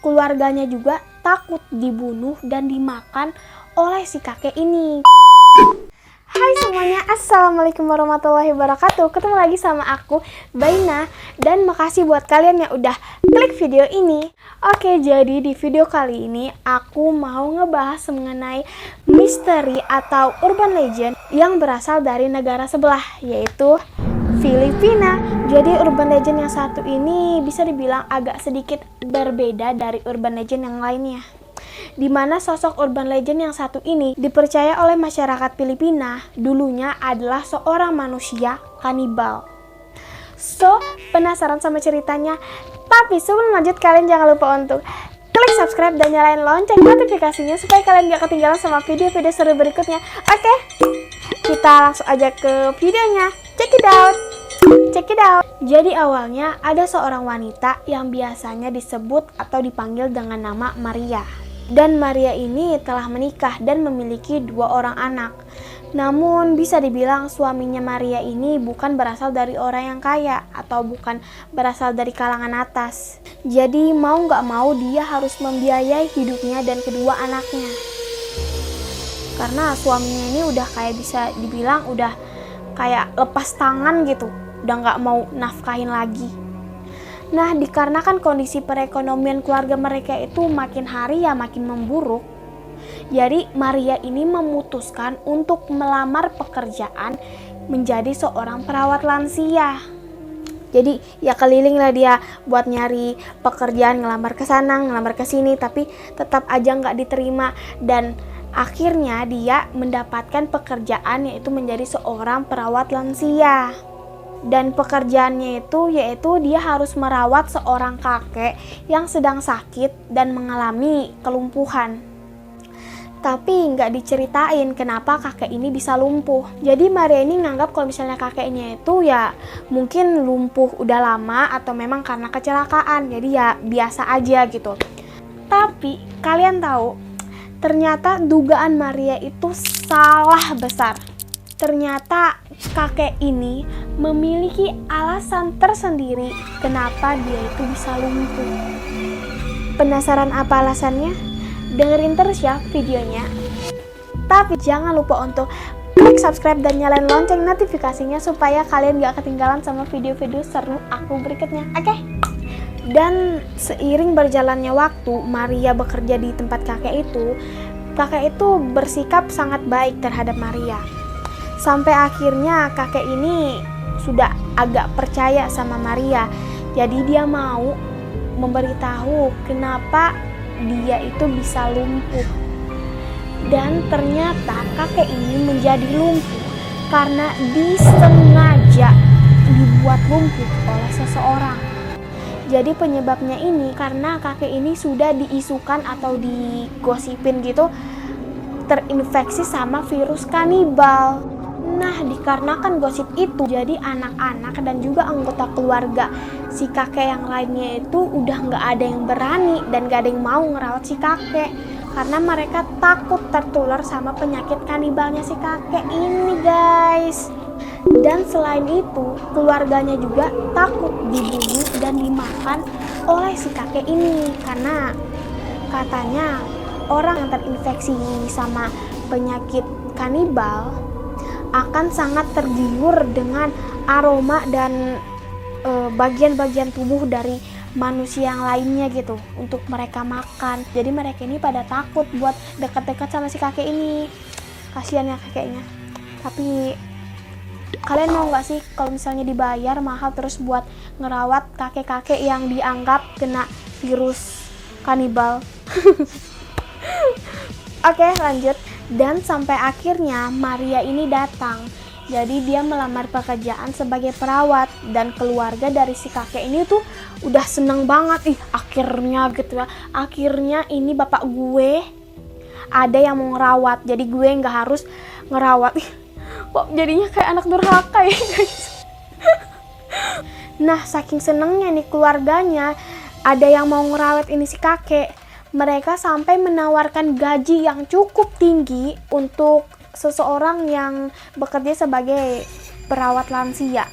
keluarganya juga takut dibunuh dan dimakan oleh si kakek ini. Hai semuanya, assalamualaikum warahmatullahi wabarakatuh. Ketemu lagi sama aku, Baina, dan makasih buat kalian yang udah klik video ini. Oke, jadi di video kali ini aku mau ngebahas mengenai misteri atau urban legend yang berasal dari negara sebelah, yaitu Filipina. Jadi urban legend yang satu ini bisa dibilang agak sedikit berbeda dari urban legend yang lainnya, di mana sosok urban legend yang satu ini dipercaya oleh masyarakat Filipina dulunya adalah seorang manusia kanibal. So, penasaran sama ceritanya? Tapi sebelum lanjut, kalian jangan lupa untuk klik subscribe dan nyalain lonceng notifikasinya supaya kalian gak ketinggalan sama video-video seru berikutnya. Oke, kita langsung aja ke videonya. Check it out! Check it out! Jadi awalnya ada seorang wanita yang biasanya disebut atau dipanggil dengan nama Maria. Dan Maria ini telah menikah dan memiliki 2 orang anak. Namun bisa dibilang suaminya Maria ini bukan berasal dari orang yang kaya atau bukan berasal dari kalangan atas. Jadi mau gak mau dia harus membiayai hidupnya dan kedua anaknya. Karena suaminya ini udah kayak bisa dibilang udah kayak lepas tangan gitu. Udah gak mau nafkahin lagi. Nah, dikarenakan kondisi perekonomian keluarga mereka itu makin hari ya makin memburuk, jadi Maria ini memutuskan untuk melamar pekerjaan menjadi seorang perawat lansia. Jadi ya keliling lah dia buat nyari pekerjaan, ngelamar ke sana, ngelamar ke sini, tapi tetap aja nggak diterima. Dan akhirnya dia mendapatkan pekerjaan yaitu menjadi seorang perawat lansia. Dan pekerjaannya itu yaitu dia harus merawat seorang kakek yang sedang sakit dan mengalami kelumpuhan. Tapi nggak diceritain kenapa kakek ini bisa lumpuh. Jadi Maria ini nganggap kalau misalnya kakeknya itu ya mungkin lumpuh udah lama atau memang karena kecelakaan. Jadi ya biasa aja gitu. Tapi kalian tahu, ternyata dugaan Maria itu salah besar. Ternyata kakek ini memiliki alasan tersendiri kenapa dia itu bisa lumpuh. Penasaran apa alasannya? Dengerin terus ya videonya. Tapi jangan lupa untuk klik subscribe dan nyalain lonceng notifikasinya supaya kalian gak ketinggalan sama video-video seru aku berikutnya. Oke? Dan seiring berjalannya waktu, Maria bekerja di tempat kakek itu bersikap sangat baik terhadap Maria. Sampai akhirnya kakek ini sudah agak percaya sama Maria. Jadi dia mau memberitahu kenapa dia itu bisa lumpuh. Dan ternyata kakek ini menjadi lumpuh karena disengaja dibuat lumpuh oleh seseorang. Jadi penyebabnya ini karena kakek ini sudah diisukan atau digosipin gitu terinfeksi sama virus kanibal. Nah, dikarenakan gosip itu, jadi anak-anak dan juga anggota keluarga si kakek yang lainnya itu udah nggak ada yang berani dan nggak ada yang mau ngerawat si kakek karena mereka takut tertular sama penyakit kanibalnya si kakek ini, guys. Dan selain itu, keluarganya juga takut dibunuh dan dimakan oleh si kakek ini karena katanya orang yang terinfeksi sama penyakit kanibal akan sangat tergiur dengan aroma dan bagian-bagian tubuh dari manusia yang lainnya gitu untuk mereka makan. Jadi mereka ini pada takut buat dekat-dekat sama si kakek ini. Kasihan ya kakeknya. Tapi kalian mau nggak sih kalau misalnya dibayar mahal terus buat ngerawat kakek-kakek yang dianggap kena virus kanibal? Oke, lanjut. Dan sampai akhirnya Maria ini datang. Jadi dia melamar pekerjaan sebagai perawat dan keluarga dari si kakek ini tuh udah seneng banget. Akhirnya gitu ya. Akhirnya ini bapak gue ada yang mau ngerawat. Jadi gue nggak harus ngerawat. Kok jadinya kayak anak durhaka ya, guys. Nah, saking senengnya nih keluarganya ada yang mau ngerawat ini si kakek. Mereka sampai menawarkan gaji yang cukup tinggi untuk seseorang yang bekerja sebagai perawat lansia.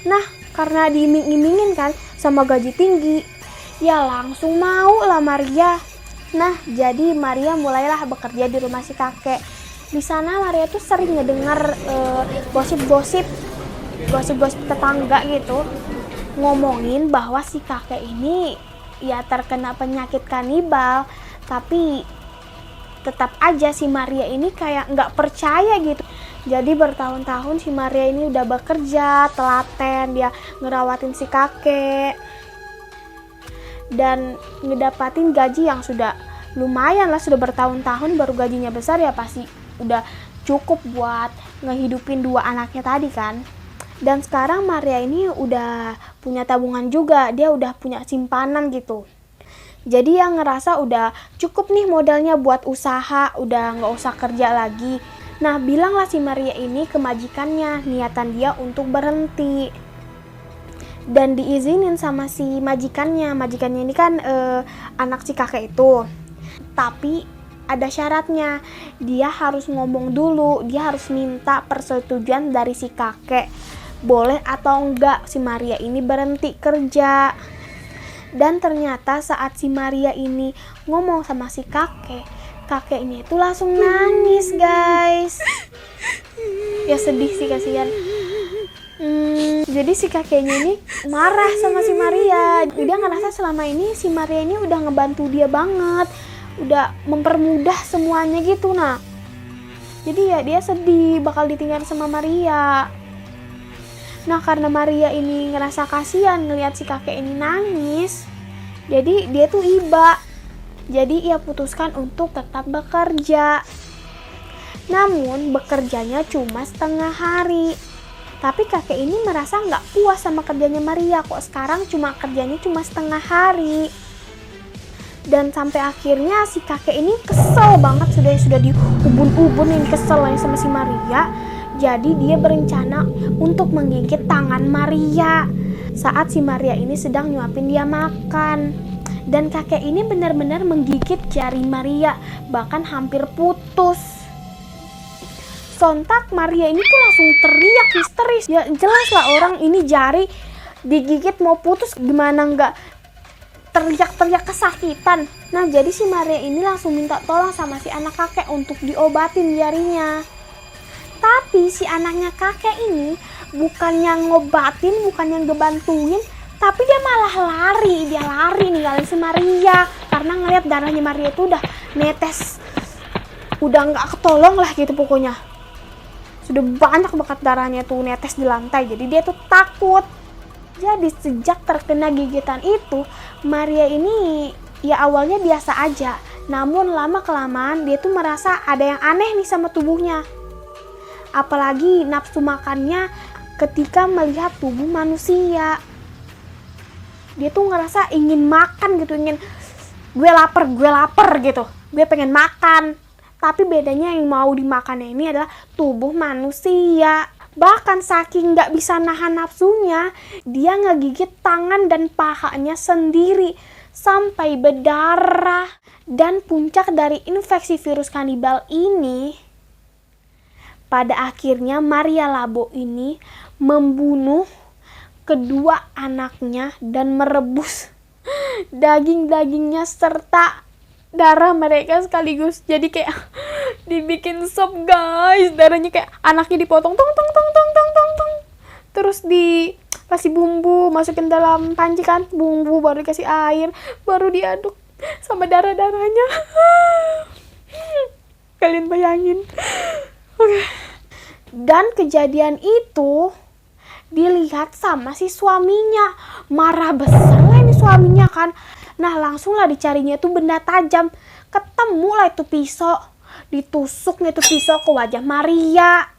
Nah, karena diiming-imingin kan sama gaji tinggi, ya langsung mau lah Maria. Nah, jadi Maria mulailah bekerja di rumah si kakek. Di sana Maria tuh sering ngedengar gosip-gosip tetangga gitu, ngomongin bahwa si kakek ini ya terkena penyakit kanibal. Tapi tetap aja si Maria ini kayak nggak percaya gitu. Jadi bertahun-tahun si Maria ini udah bekerja, telaten, dia ngerawatin si kakek. Dan ngedapatin gaji yang sudah lumayan lah, sudah bertahun-tahun baru gajinya besar, ya pasti udah cukup buat ngehidupin 2 anaknya tadi kan. Dan sekarang Maria ini udah punya tabungan juga, dia udah punya simpanan gitu. Jadi yang ngerasa udah cukup nih modalnya buat usaha, udah nggak usah kerja lagi. Nah, bilanglah si Maria ini ke majikannya, niatan dia untuk berhenti. Dan diizinin sama si majikannya ini kan anak si kakek itu. Tapi ada syaratnya, dia harus ngomong dulu, dia harus minta persetujuan dari si kakek, boleh atau enggak si Maria ini berhenti kerja. Dan ternyata saat si Maria ini ngomong sama si kakeknya itu langsung nangis guys. Ya sedih sih, kasihan. Jadi si kakeknya ini marah sama si Maria. Dia ngerasa selama ini si Maria ini udah ngebantu dia banget, udah mempermudah semuanya gitu. Nah, jadi ya dia sedih bakal ditinggal sama Maria. Nah, karena Maria ini ngerasa kasihan ngelihat si kakek ini nangis, jadi dia tuh iba. Jadi ia putuskan untuk tetap bekerja. Namun bekerjanya cuma setengah hari. Tapi kakek ini merasa nggak puas sama kerjanya Maria, kok sekarang kerjanya cuma setengah hari. Dan sampai akhirnya si kakek ini kesel banget, sudah diubun-ubunin, kesel sama si Maria. Jadi dia berencana untuk menggigit tangan Maria saat si Maria ini sedang nyuapin dia makan. Dan kakek ini benar-benar menggigit jari Maria, bahkan hampir putus. Sontak Maria ini tuh langsung teriak histeris. Ya jelas lah, orang ini jari digigit mau putus, gimana nggak teriak-teriak kesakitan. Nah, jadi si Maria ini langsung minta tolong sama si anak kakek untuk diobatin jarinya. Tapi si anaknya kakek ini bukannya ngobatin, bukannya ngebantuin, tapi dia malah lari. Dia lari ninggalin si Maria karena ngeliat darahnya Maria itu udah netes, udah nggak ketolong lah gitu pokoknya. Sudah banyak bekas darahnya tuh netes di lantai, jadi dia tuh takut. Jadi sejak terkena gigitan itu, Maria ini ya awalnya biasa aja, namun lama-kelamaan dia tuh merasa ada yang aneh nih sama tubuhnya. Apalagi nafsu makannya ketika melihat tubuh manusia. Dia tuh ngerasa ingin makan gitu, ingin gue lapar gitu, gue pengen makan. Tapi bedanya yang mau dimakannya ini adalah tubuh manusia. Bahkan saking gak bisa nahan nafsunya, dia ngegigit tangan dan pahanya sendiri sampai berdarah. Dan puncak dari infeksi virus kanibal ini, pada akhirnya Maria Labo ini membunuh kedua anaknya dan merebus daging-dagingnya serta darah mereka sekaligus. Jadi kayak dibikin sop guys, darahnya kayak anaknya dipotong tong. Terus dikasih bumbu, masukin dalam panci kan, bumbu baru dikasih air, baru diaduk sama darah-darahnya. Kalian bayangin. Oke. Dan kejadian itu dilihat sama si suaminya. Marah besar lah ini suaminya kan. Nah, langsung lah dicarinya tuh benda tajam. Ketemu lah itu pisau. Ditusuknya itu pisau ke wajah Maria.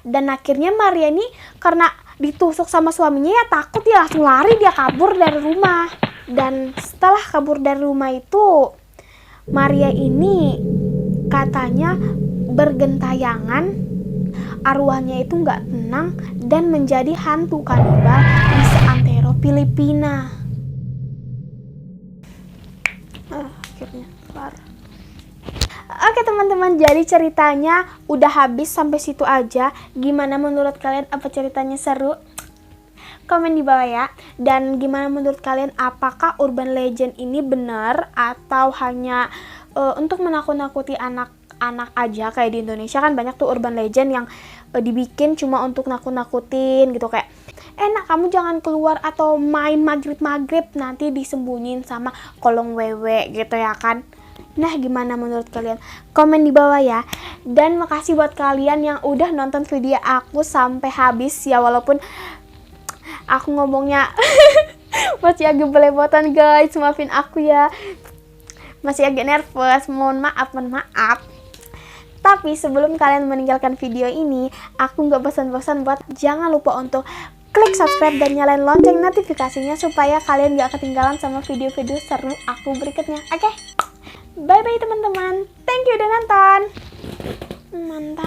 Dan akhirnya Maria ini karena ditusuk sama suaminya ya takut, ya langsung lari, dia kabur dari rumah. Dan setelah kabur dari rumah itu, Maria ini katanya bergentayangan, arwahnya itu nggak tenang dan menjadi hantu kanibal di seantero Filipina. Akhirnya kelar. Oke teman-teman, jadi ceritanya udah habis sampai situ aja. Gimana menurut kalian, apa ceritanya seru? komen di bawah ya. Dan gimana menurut kalian, apakah urban legend ini benar atau hanya untuk menakut-nakuti anak-anak aja? Kayak di Indonesia kan banyak tuh urban legend yang dibikin cuma untuk nakut-nakutin gitu, kayak enak kamu jangan keluar atau main maghrib nanti disembunyiin sama kolong wewe gitu ya kan. Nah, gimana menurut kalian? Komen di bawah ya. Dan makasih buat kalian yang udah nonton video aku sampai habis ya, walaupun aku ngomongnya masih agak belepotan guys, maafin aku ya. Masih agak nervous, mohon maaf. Tapi sebelum kalian meninggalkan video ini, aku nggak bosan-bosan buat jangan lupa untuk klik subscribe dan nyalain lonceng notifikasinya supaya kalian gak ketinggalan sama video-video seru aku berikutnya. Oke? Bye-bye teman-teman. Thank you udah nonton. Mantap.